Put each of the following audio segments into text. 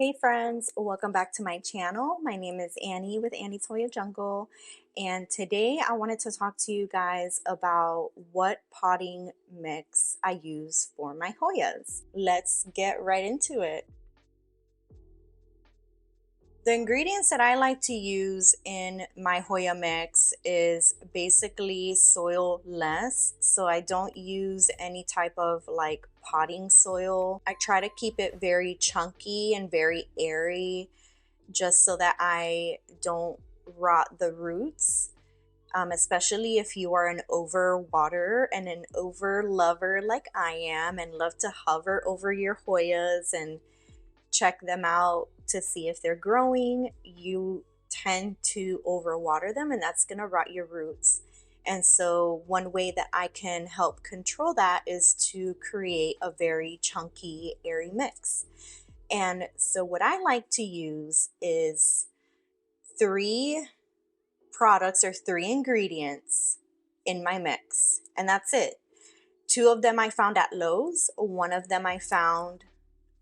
Hey friends, welcome back to my channel. My name is Annie with Annie's Hoya Jungle, and today I wanted to talk to you guys about what potting mix I use for my Hoyas. Let's get right into it. The ingredients that I like to use in my Hoya mix is basically soil less. So I don't use any type of like potting soil. I try to keep it very chunky and very airy just so that I don't rot the roots. Especially if you are an over water and an over lover like I am and love to hover over your Hoyas and check them out to see if they're growing, you tend to overwater them and that's going to rot your roots. And so one way that I can help control that is to create a very chunky, airy mix. And so what I like to use is 3 products or 3 ingredients in my mix, and that's it. 2 of them I found at Lowe's, 1 of them I found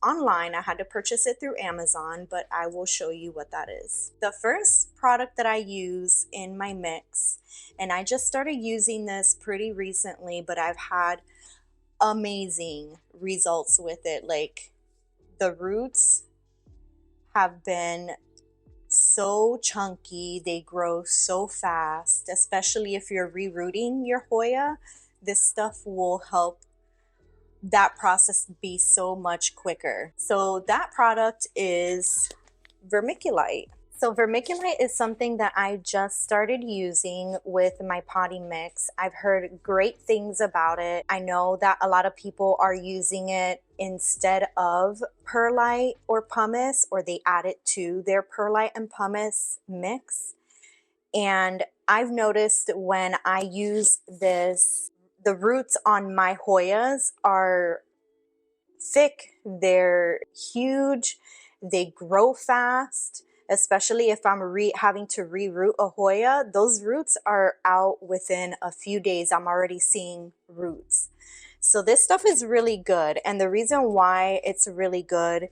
online. I had to purchase it through Amazon, but I will show you what that is. The first product that I use in my mix, and I just started using this pretty recently, but I've had amazing results with it. Like, the roots have been so chunky, they grow so fast, especially if you're rerooting your Hoya. This stuff will help that process be so much quicker. So that product is Vermiculite. So Vermiculite is something that I just started using with my potting mix. I've heard great things about it. I know that a lot of people are using it instead of perlite or pumice, or they add it to their perlite and pumice mix. And I've noticed when I use this, the roots on my Hoyas are thick, they're huge, they grow fast. Especially if I'm having to reroot a Hoya, those roots are out within a few days. I'm already seeing roots. So this stuff is really good. And the reason why it's really good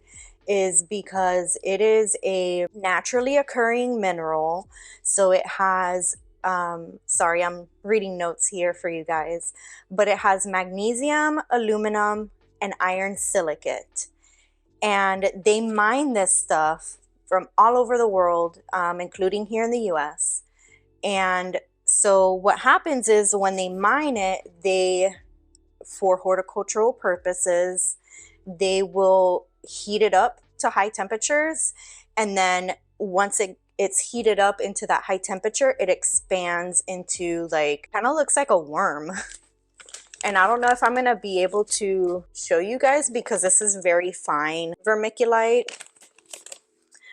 is because it is a naturally occurring mineral. So it has, sorry, I'm reading notes here for you guys, but it has magnesium, aluminum, and iron silicate. And they mine this stuff from all over the world, including here in the US. And so what happens is when they mine it, for horticultural purposes, they will heat it up to high temperatures. And then once it's heated up into that high temperature, it expands into, like, kind of looks like a worm. And I don't know if I'm gonna be able to show you guys because this is very fine vermiculite.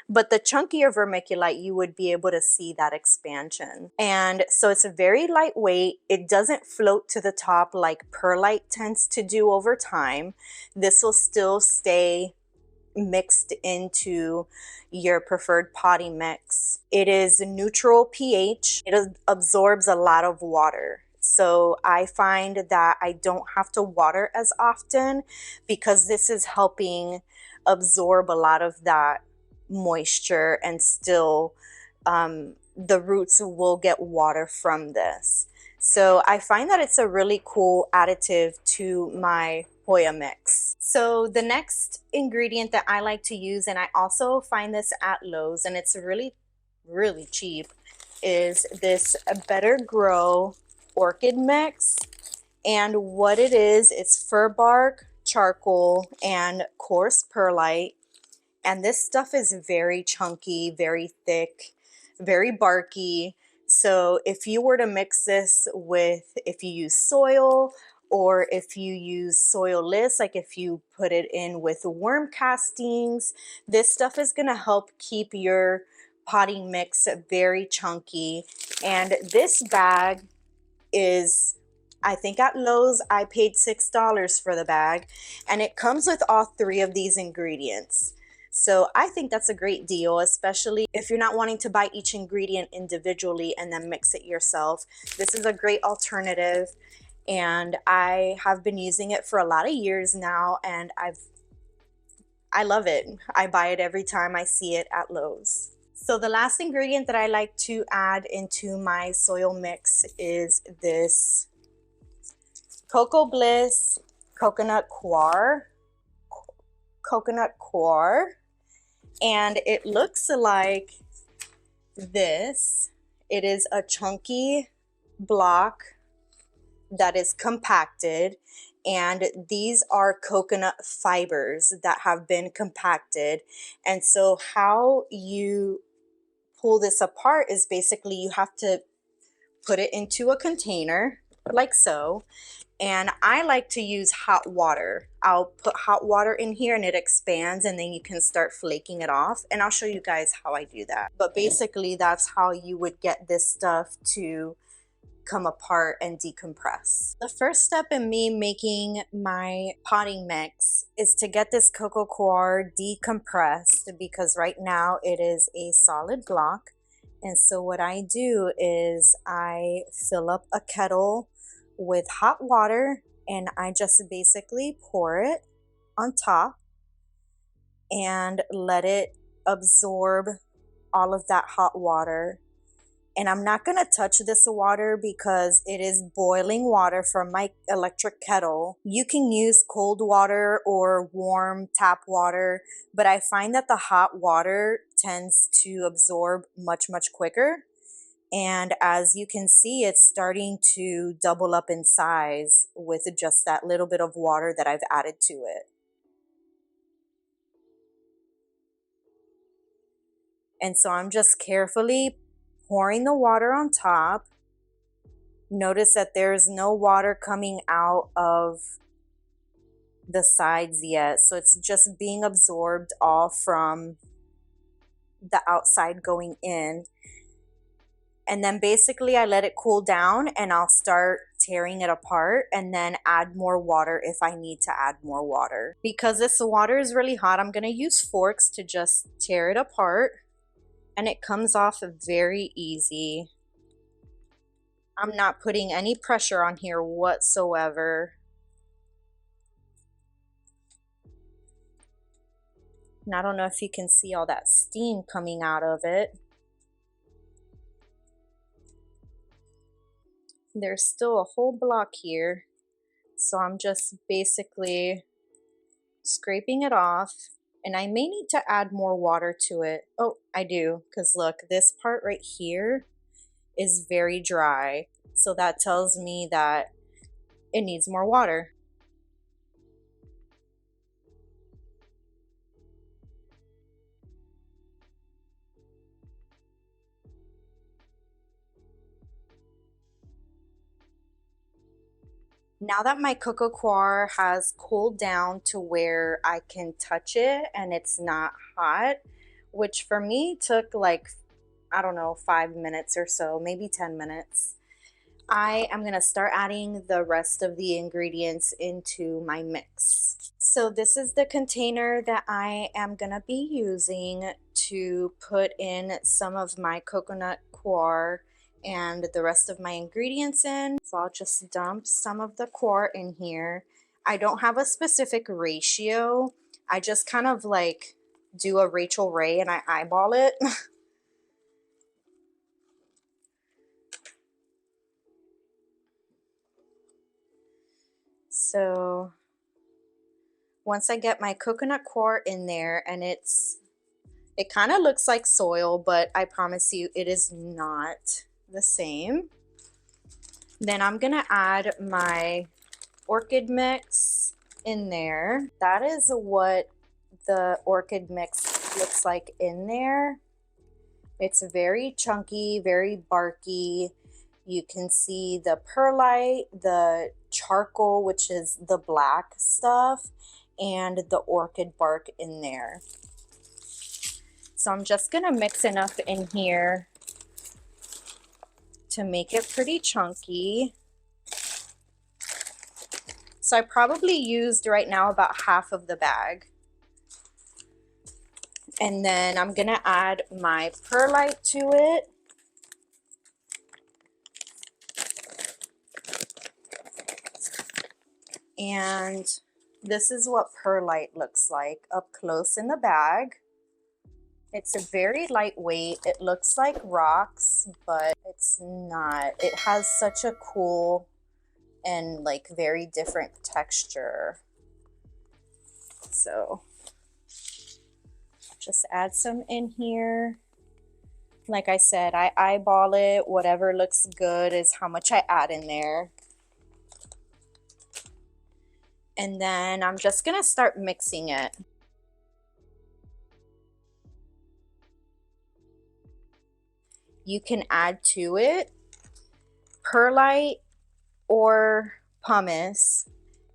But the chunkier vermiculite, you would be able to see that expansion. And so it's very lightweight. It doesn't float to the top like perlite tends to do over time. This will still stay mixed into your preferred potting mix. It is neutral pH. It absorbs a lot of water. So I find that I don't have to water as often because this is helping absorb a lot of that moisture, and still the roots will get water from this. So I find that it's a really cool additive to my Hoya mix. So the next ingredient that I like to use, and I also find this at Lowe's, and it's really cheap, is this Better Grow Orchid Mix. And what it is, it's fir bark, charcoal, and coarse perlite. And this stuff is very chunky, very thick, very barky. So if you were to mix this with, if you use soil, or if you use soilless, like if you put it in with worm castings, this stuff is gonna help keep your potting mix very chunky. And this bag is, I think at Lowe's, I paid $6 for the bag, and it comes with all 3 of these ingredients. So I think that's a great deal, especially if you're not wanting to buy each ingredient individually and then mix it yourself. This is a great alternative, and I have been using it for a lot of years now, and I love it. I buy it every time I see it at Lowe's. So the last ingredient that I like to add into my soil mix is this Cocoa Bliss coconut coir. And it looks like this. It is a chunky block that is compacted, and these are coconut fibers that have been compacted. And so how you pull this apart is basically you have to put it into a container like so. And I like to use hot water. I'll put hot water in here and it expands, and then you can start flaking it off. And I'll show you guys how I do that. But basically that's how you would get this stuff to come apart and decompress. The first step in me making my potting mix is to get this cocoa coir decompressed, because right now it is a solid block. And so what I do is I fill up a kettle with hot water, and I just basically pour it on top and let it absorb all of that hot water. And I'm not going to touch this water because it is boiling water from my electric kettle. You can use cold water or warm tap water, but I find that the hot water tends to absorb much quicker. And as you can see, it's starting to double up in size with just that little bit of water that I've added to it. And so I'm just carefully pouring the water on top. Notice that there's no water coming out of the sides yet. So it's just being absorbed all from the outside going in. And then basically I let it cool down, and I'll start tearing it apart and then add more water if I need to add more water. Because this water is really hot, I'm going to use forks to just tear it apart, and it comes off very easy. I'm not putting any pressure on here whatsoever. And I don't know if you can see all that steam coming out of it. There's still a whole block here, so I'm just basically scraping it off, and I may need to add more water to it. Oh, I do, because look, this part right here is very dry, so that tells me that it needs more water. Now that my cocoa coir has cooled down to where I can touch it and it's not hot, which for me took like, I don't know, 5 minutes or so, maybe 10 minutes, I am going to start adding the rest of the ingredients into my mix. So this is the container that I am going to be using to put in some of my coconut coir and the rest of my ingredients in. So I'll just dump some of the coir in here. I don't have a specific ratio. I just kind of like do a Rachel Ray and I eyeball it. So once I get my coconut coir in there, and it kind of looks like soil, but I promise you it is not the same. Then I'm gonna add my orchid mix in there. That is what the orchid mix looks like in there. It's very chunky, very barky. You can see the perlite, the charcoal, which is the black stuff, and the orchid bark in there. So I'm just gonna mix enough in here to make it pretty chunky. So I probably used right now about half of the bag. And then I'm gonna add my perlite to it. And This is what perlite looks like up close in the bag. It's a very lightweight. It looks like rocks, but it's not. It has such a cool and like very different texture. So just add some in here. Like I said, I eyeball it. Whatever looks good is how much I add in there. And then I'm just gonna start mixing it. You can add to it perlite or pumice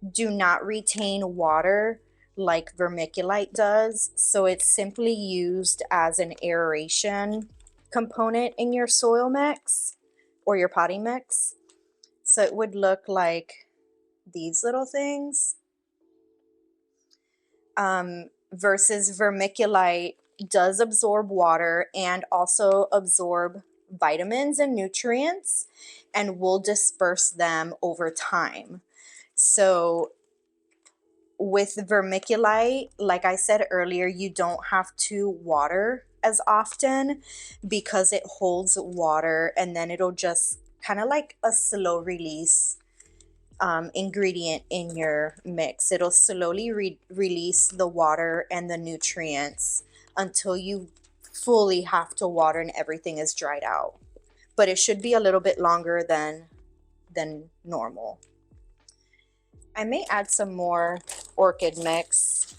do not retain water like vermiculite does, so it's simply used as an aeration component in your soil mix or your potting mix. So it would look like these little things, versus vermiculite does absorb water and also absorb vitamins and nutrients and will disperse them over time. So with vermiculite, like I said earlier, you don't have to water as often because it holds water, and then it'll just kind of like a slow release ingredient in your mix. It'll slowly release the water and the nutrients until you fully have to water and everything is dried out. But it should be a little bit longer than normal. I may add some more orchid mix.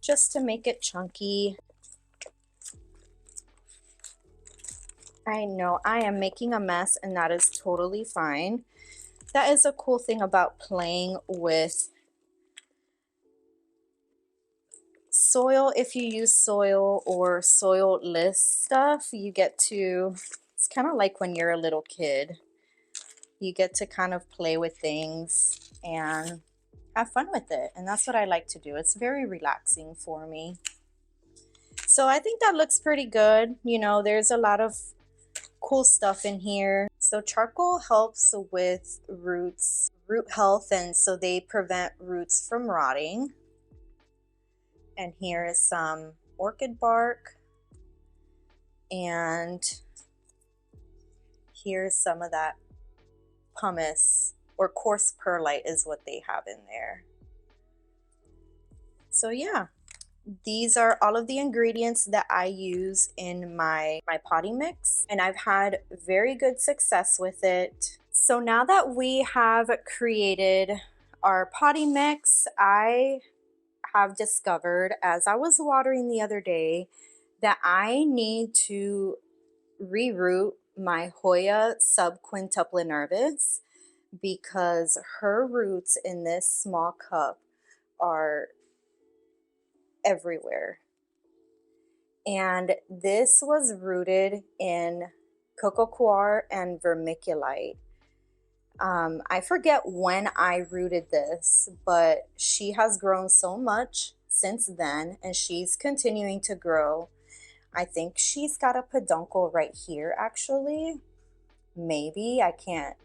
Just to make it chunky. I know I am making a mess, and that is totally fine. That is a cool thing about playing with soil. If you use soil or soil-less stuff, you get to, it's kind of like when you're a little kid. You get to kind of play with things and have fun with it. And that's what I like to do. It's very relaxing for me. So I think that looks pretty good. You know, there's a lot of cool stuff in here. So charcoal helps with root health, and so they prevent roots from rotting. And here is some orchid bark, and here's some of that pumice or coarse perlite is what they have in there. So yeah, these are all of the ingredients that I use in my potting mix, and I've had very good success with it. So now that we have created our potting mix, I have discovered as I was watering the other day that I need to reroot my Hoya subquintupla nervus because her roots in this small cup are everywhere. And this was rooted in Coir and Vermiculite. I forget when I rooted this, but she has grown so much since then, and she's continuing to grow. I think she's got a peduncle right here, actually. Maybe, I can't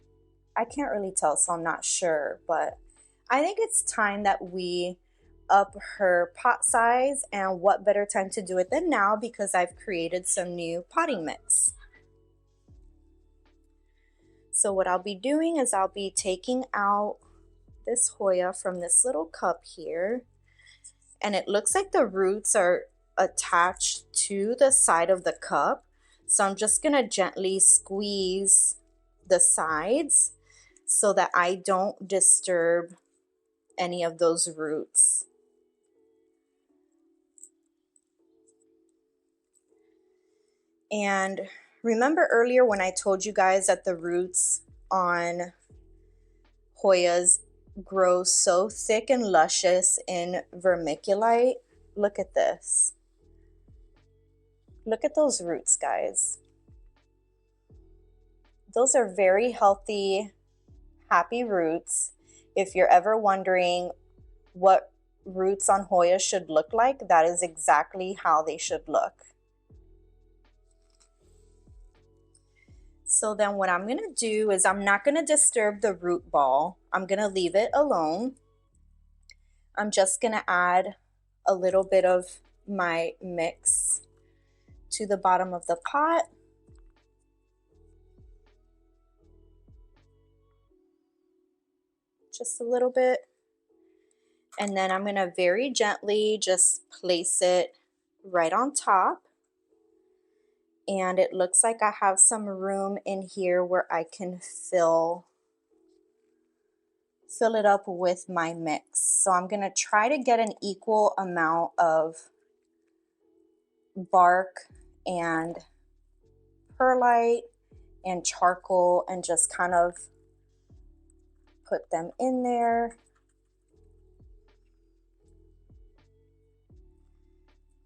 really tell, so I'm not sure, but I think it's time that we up her pot size, and what better time to do it than now because I've created some new potting mix. So what I'll be doing is I'll be taking out this Hoya from this little cup here, and it looks like the roots are attached to the side of the cup. So I'm just gonna gently squeeze the sides so that I don't disturb any of those roots. And remember earlier when I told you guys that the roots on Hoyas grow so thick and luscious in vermiculite? Look at this. Look at those roots, guys. Those are very healthy, happy roots. If you're ever wondering what roots on Hoya should look like, that is exactly how they should look. So then what I'm gonna do is I'm not gonna disturb the root ball. I'm gonna leave it alone. I'm just gonna add a little bit of my mix to the bottom of the pot. Just a little bit. And then I'm gonna very gently just place it right on top. And it looks like I have some room in here where I can fill it up with my mix. So I'm gonna try to get an equal amount of bark and perlite and charcoal and just kind of put them in there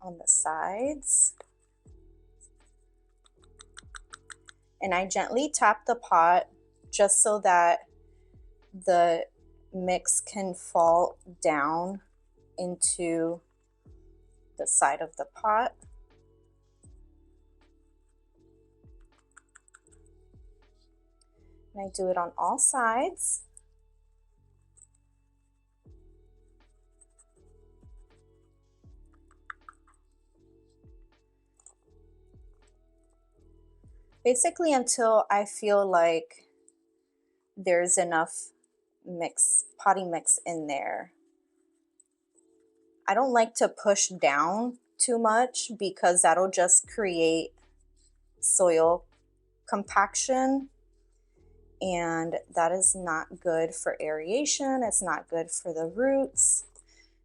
on the sides. And I gently tap the pot just so that the mix can fall down into the side of the pot. And I do it on all sides. Basically until I feel like there's enough potting mix in there. I don't like to push down too much because that'll just create soil compaction, and that is not good for aeration. It's not good for the roots.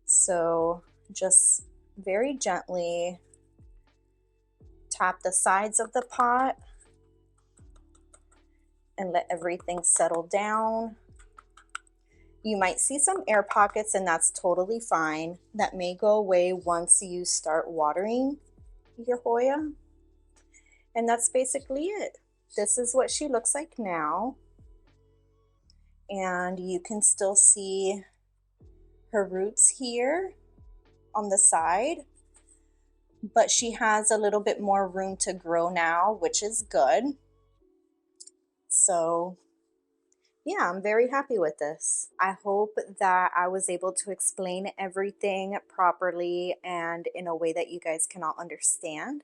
So just very gently tap the sides of the pot and let everything settle down. You might see some air pockets, and that's totally fine. That may go away once you start watering your Hoya. And that's basically it. This is what she looks like now. And you can still see her roots here on the side, but she has a little bit more room to grow now, which is good. So yeah, I'm very happy with this. I hope that I was able to explain everything properly and in a way that you guys can all understand.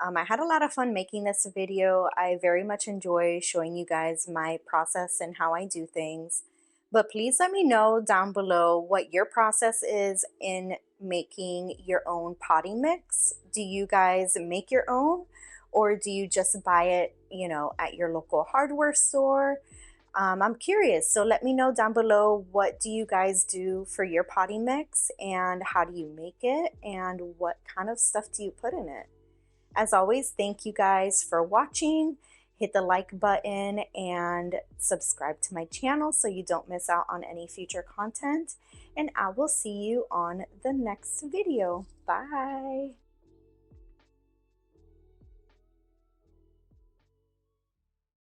I had a lot of fun making this video. I very much enjoy showing you guys my process and how I do things. But please let me know down below what your process is in making your own potting mix. Do you guys make your own, or do you just buy it, at your local hardware store? I'm curious, so let me know down below, what do you guys do for your potting mix, and how do you make it, and what kind of stuff do you put in it? As always, thank you guys for watching. Hit the like button and subscribe to my channel so you don't miss out on any future content. And I will see you on the next video. Bye.